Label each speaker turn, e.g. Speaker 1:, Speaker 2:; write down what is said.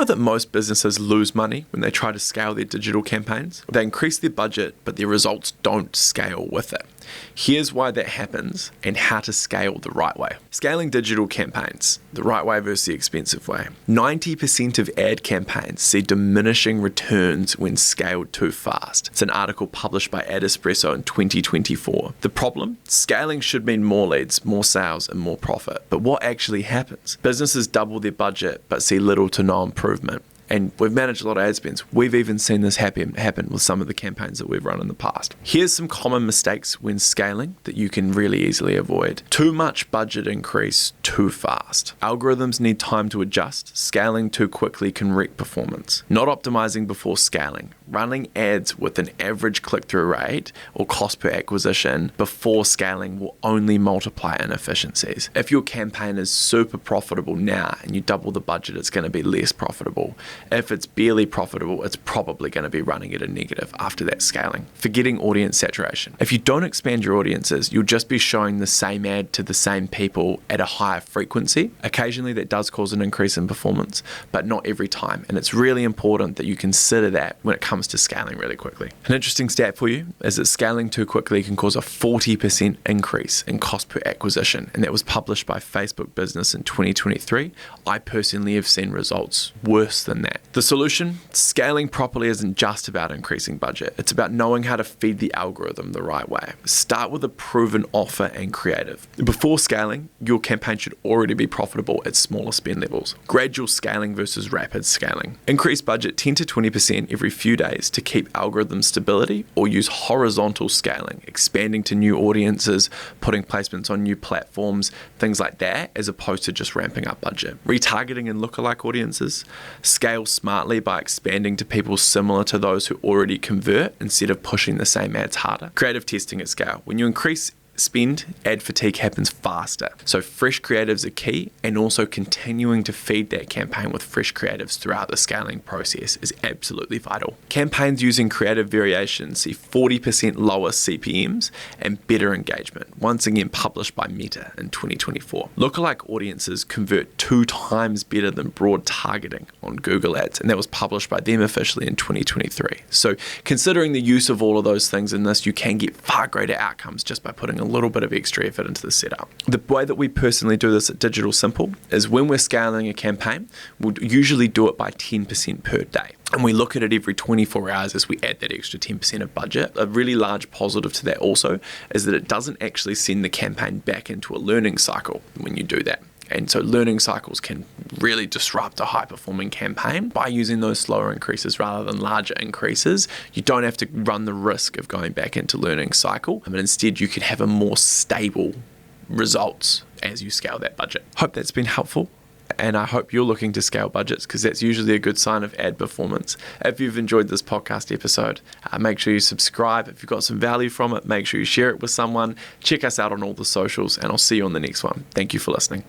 Speaker 1: that most businesses lose money when they try to scale their digital campaigns? They increase their budget, but their results don't scale with it. Here's why that happens and how to scale the right way. Scaling digital campaigns, the right way versus the expensive way. 90% of ad campaigns see diminishing returns when scaled too fast. It's an article published by Ad Espresso in 2024. The problem? Scaling should mean more leads, more sales, and more profit. But what actually happens? Businesses double their budget but see little to no improvement. And we've managed a lot of ad spends. We've even seen this happen with some of the campaigns that we've run in the past. Here's some common mistakes when scaling that you can really easily avoid. Too much budget increase too fast. Algorithms need time to adjust. Scaling too quickly can wreck performance. Not optimizing before scaling. Running ads with an average click-through rate or cost per acquisition before scaling will only multiply inefficiencies. If your campaign is super profitable now and you double the budget, it's going to be less profitable. If it's barely profitable, it's probably going to be running at a negative after that scaling. Forgetting audience saturation. If you don't expand your audiences, you'll just be showing the same ad to the same people at a higher frequency. Occasionally that does cause an increase in performance, but not every time. And it's really important that you consider that when it comes to scaling really quickly. An interesting stat for you is that scaling too quickly can cause a 40% increase in cost per acquisition. And that was published by Facebook Business in 2023. I personally have seen results worse than that. The solution? Scaling properly isn't just about increasing budget. It's about knowing how to feed the algorithm the right way. Start with a proven offer and creative. Before scaling, your campaign should already be profitable at smaller spend levels. Gradual scaling versus rapid scaling. Increase budget 10 to 20% every few days to keep algorithm stability, or use horizontal scaling, expanding to new audiences, putting placements on new platforms, things like that, as opposed to just ramping up budget. Retargeting and lookalike audiences. Scale smartly by expanding to people similar to those who already convert instead of pushing the same ads harder. Creative testing at scale. When you increase spend, ad fatigue happens faster. So fresh creatives are key, and also continuing to feed that campaign with fresh creatives throughout the scaling process is absolutely vital. Campaigns using creative variations see 40% lower CPMs and better engagement, once again published by Meta in 2024. Lookalike audiences convert 2 times better than broad targeting on Google Ads, and that was published by them officially in 2023. So considering the use of all of those things in this, you can get far greater outcomes just by putting a little bit of extra effort into the setup. The way that we personally do this at Digital Simple is when we're scaling a campaign, we'll usually do it by 10% per day. And we look at it every 24 hours as we add that extra 10% of budget. A really large positive to that also is that it doesn't actually send the campaign back into a learning cycle when you do that. And so learning cycles can really disrupt a high-performing campaign. By using those slower increases rather than larger increases, you don't have to run the risk of going back into learning cycle, but instead you can have a more stable results as you scale that budget. Hope that's been helpful. And I hope you're looking to scale budgets, because that's usually a good sign of ad performance. If you've enjoyed this podcast episode, make sure you subscribe. If you've got some value from it, make sure you share it with someone. Check us out on all the socials, and I'll see you on the next one. Thank you for listening.